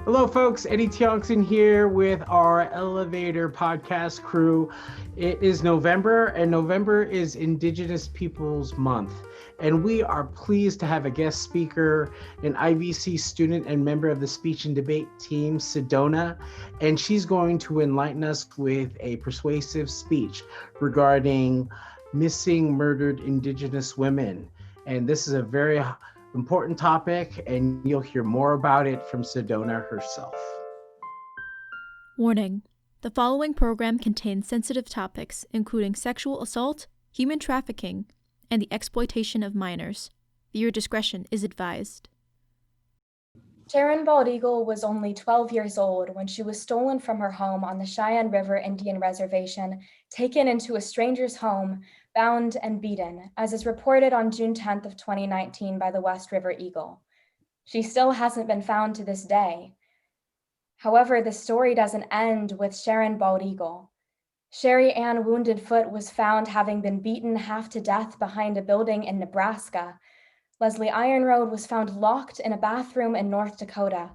Hello, folks. Eddie Tiongson here with our Elevator podcast crew. It is November, and November is Indigenous Peoples Month. And we are pleased to have a guest speaker, an IVC student and member of the speech and debate team, Seadona. And she's going to enlighten us with a persuasive speech regarding missing, murdered Indigenous women. And this is a very important topic, and you'll hear more about it from Seadona herself. Warning: the following program contains sensitive topics, including sexual assault, human trafficking, and the exploitation of minors. Viewer discretion is advised. Sharon Bald Eagle was only 12 years old when she was stolen from her home on the Cheyenne River Indian Reservation, taken into a stranger's home, bound and beaten, as is reported on June 10th of 2019 by the West River Eagle. She still hasn't been found to this day. However, the story doesn't end with Sharon Bald Eagle. Sherry Ann Wounded Foot was found having been beaten half to death behind a building in Nebraska. Leslie Ironroad was found locked in a bathroom in North Dakota,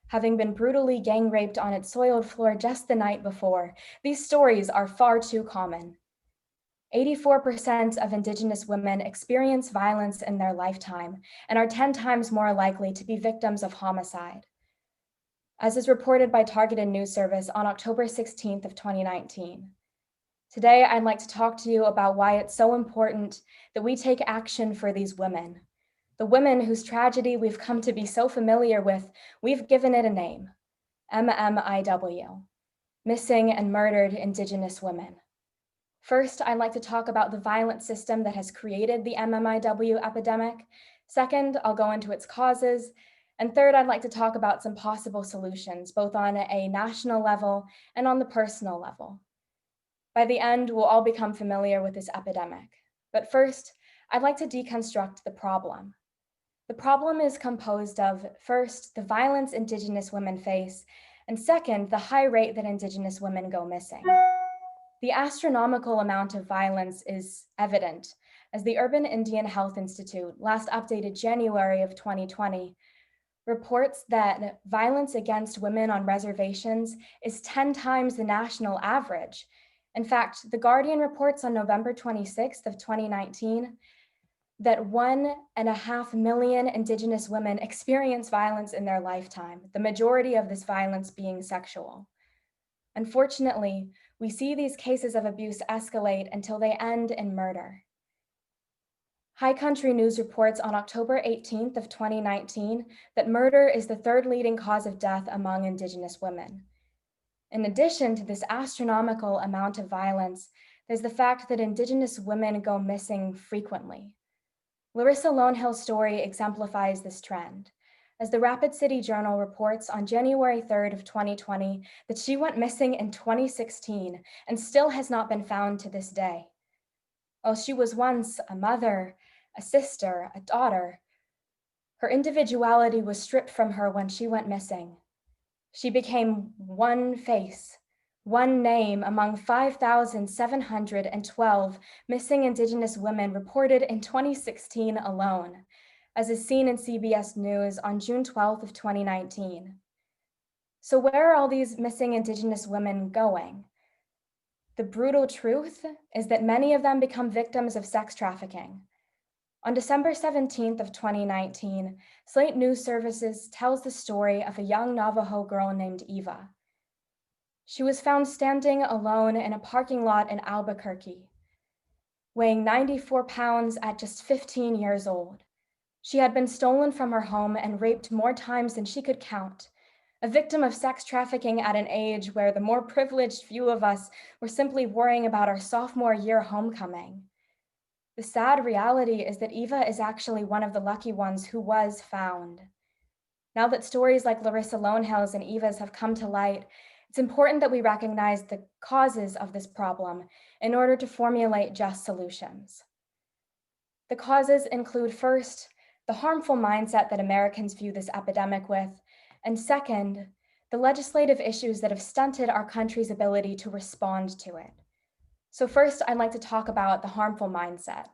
having been brutally gang raped on its soiled floor just the night before. These stories are far too common. 84% of Indigenous women experience violence in their lifetime and are 10 times more likely to be victims of homicide, as is reported by Targeted News Service on October 16th of 2019. Today, I'd like to talk to you about why it's so important that we take action for these women. The women whose tragedy we've come to be so familiar with, we've given it a name: MMIW, Missing and Murdered Indigenous Women. First, I'd like to talk about the violent system that has created the MMIW epidemic. Second, I'll go into its causes. And third, I'd like to talk about some possible solutions, both on a national level and on the personal level. By the end, we'll all become familiar with this epidemic. But first, I'd like to deconstruct the problem. The problem is composed of, first, the violence Indigenous women face, and second, the high rate that Indigenous women go missing. The astronomical amount of violence is evident, as the Urban Indian Health Institute, last updated January of 2020, reports that violence against women on reservations is 10 times the national average. In fact, The Guardian reports on November 26th of 2019 that 1.5 million Indigenous women experience violence in their lifetime, the majority of this violence being sexual. Unfortunately, we see these cases of abuse escalate until they end in murder. High Country News reports on October 18th of 2019 that murder is the third leading cause of death among Indigenous women. In addition to this astronomical amount of violence, there's the fact that Indigenous women go missing frequently. Larissa Lonehill's story exemplifies this trend, as the Rapid City Journal reports on January 3rd of 2020 that she went missing in 2016 and still has not been found to this day. While she was once a mother, a sister, a daughter, her individuality was stripped from her when she went missing. She became one face, one name among 5,712 missing Indigenous women reported in 2016 alone, as is seen in CBS News on June 12th of 2019. So where are all these missing Indigenous women going? The brutal truth is that many of them become victims of sex trafficking. On December 17th of 2019, Slate News Services tells the story of a young Navajo girl named Eva. She was found standing alone in a parking lot in Albuquerque, weighing 94 pounds at just 15 years old. She had been stolen from her home and raped more times than she could count, a victim of sex trafficking at an age where the more privileged few of us were simply worrying about our sophomore year homecoming. The sad reality is that Eva is actually one of the lucky ones who was found. Now that stories like Larissa Lonehill's and Eva's have come to light, it's important that we recognize the causes of this problem in order to formulate just solutions. The causes include, first, the harmful mindset that Americans view this epidemic with, and second, the legislative issues that have stunted our country's ability to respond to it. So first, I'd like to talk about the harmful mindset.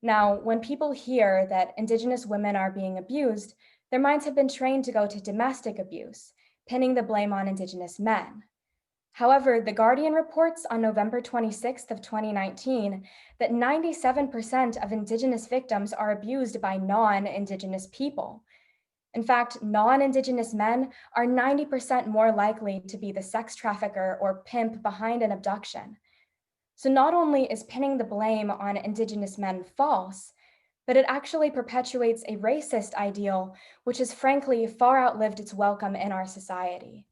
Now, when people hear that Indigenous women are being abused, their minds have been trained to go to domestic abuse, pinning the blame on Indigenous men. However, The Guardian reports on November 26th of 2019 that 97% of Indigenous victims are abused by non-Indigenous people. In fact, non-Indigenous men are 90% more likely to be the sex trafficker or pimp behind an abduction. So not only is pinning the blame on Indigenous men false, but it actually perpetuates a racist ideal, which has frankly far outlived its welcome in our society.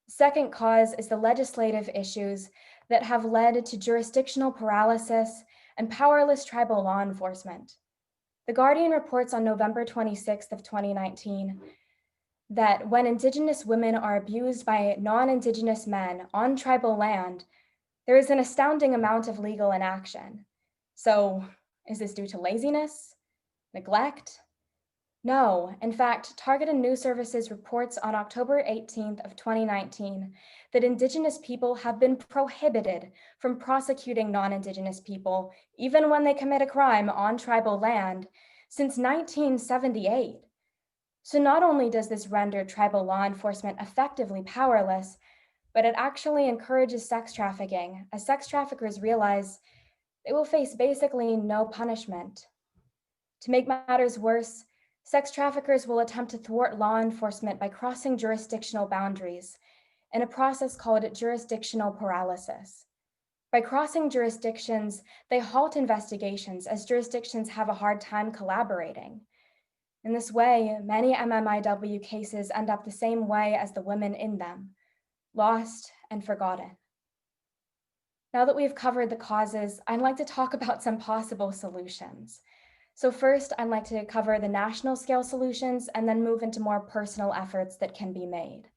The second cause is the legislative issues that have led to jurisdictional paralysis and powerless tribal law enforcement. The Guardian reports on November 26th of 2019 that when Indigenous women are abused by non-Indigenous men on tribal land, there is an astounding amount of legal inaction. So, is this due to laziness? Neglect? No, in fact, Targeted News Services reports on October 18th of 2019 that Indigenous people have been prohibited from prosecuting non-Indigenous people, even when they commit a crime on tribal land, since 1978. So not only does this render tribal law enforcement effectively powerless, but it actually encourages sex trafficking, as sex traffickers realize they will face basically no punishment. To make matters worse, sex traffickers will attempt to thwart law enforcement by crossing jurisdictional boundaries in a process called jurisdictional paralysis. By crossing jurisdictions, they halt investigations as jurisdictions have a hard time collaborating. In this way, many MMIW cases end up the same way as the women in them, lost and forgotten. Now that we've covered the causes, I'd like to talk about some possible solutions. So first, I'd like to cover the national scale solutions and then move into more personal efforts that can be made.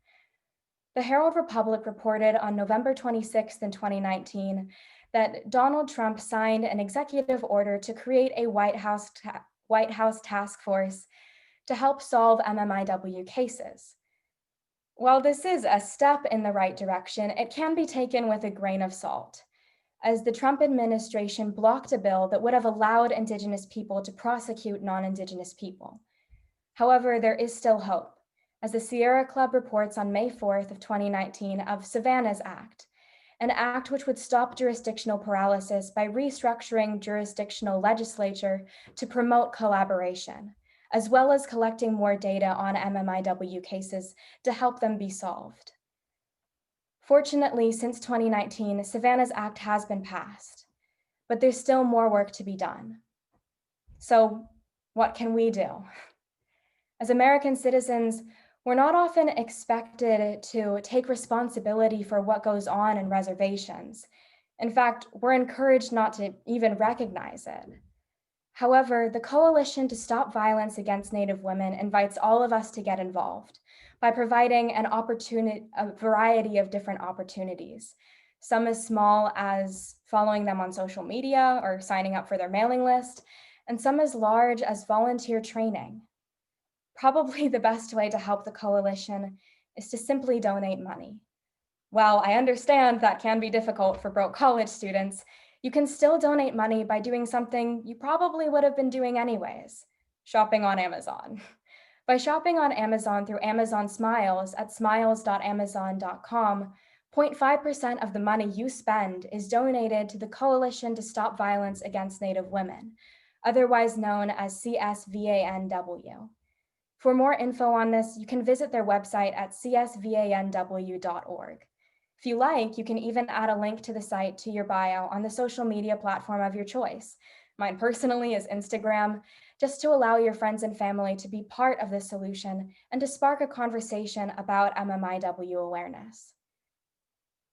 The Herald Republic reported on November 26th in 2019 that Donald Trump signed an executive order to create a White House task force to help solve MMIW cases. While this is a step in the right direction, it can be taken with a grain of salt, as the Trump administration blocked a bill that would have allowed Indigenous people to prosecute non-Indigenous people. However, there is still hope, as the Sierra Club reports on May 4th of 2019 of SAVANW's Act, an act which would stop jurisdictional paralysis by restructuring jurisdictional legislature to promote collaboration, as well as collecting more data on MMIW cases to help them be solved. Fortunately, since 2019, SAVANW's Act has been passed, but there's still more work to be done. So what can we do? As American citizens, we're not often expected to take responsibility for what goes on in reservations. In fact, we're encouraged not to even recognize it. However, the Coalition to Stop Violence Against Native Women invites all of us to get involved by providing a variety of different opportunities. Some as small as following them on social media or signing up for their mailing list, and some as large as volunteer training. Probably the best way to help the Coalition is to simply donate money. While I understand that can be difficult for broke college students, you can still donate money by doing something you probably would have been doing anyways, shopping on Amazon. By shopping on Amazon through Amazon Smiles at smiles.amazon.com, 0.5% of the money you spend is donated to the Coalition to Stop Violence Against Native Women, otherwise known as CSVANW. For more info on this, you can visit their website at csvanw.org. If you like, you can even add a link to the site to your bio on the social media platform of your choice. Mine personally is Instagram, just to allow your friends and family to be part of this solution and to spark a conversation about MMIW awareness.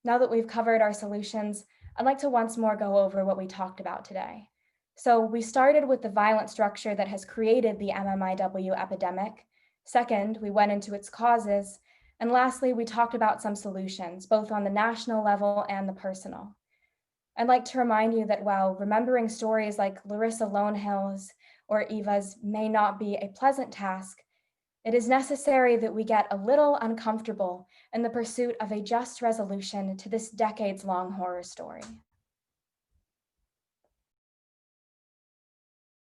Now that we've covered our solutions, I'd like to once more go over what we talked about today. So we started with the violent structure that has created the MMIW epidemic. Second, we went into its causes. And lastly, we talked about some solutions, both on the national level and the personal. I'd like to remind you that while remembering stories like Larissa Lonehill's or Eva's may not be a pleasant task, it is necessary that we get a little uncomfortable in the pursuit of a just resolution to this decades-long horror story.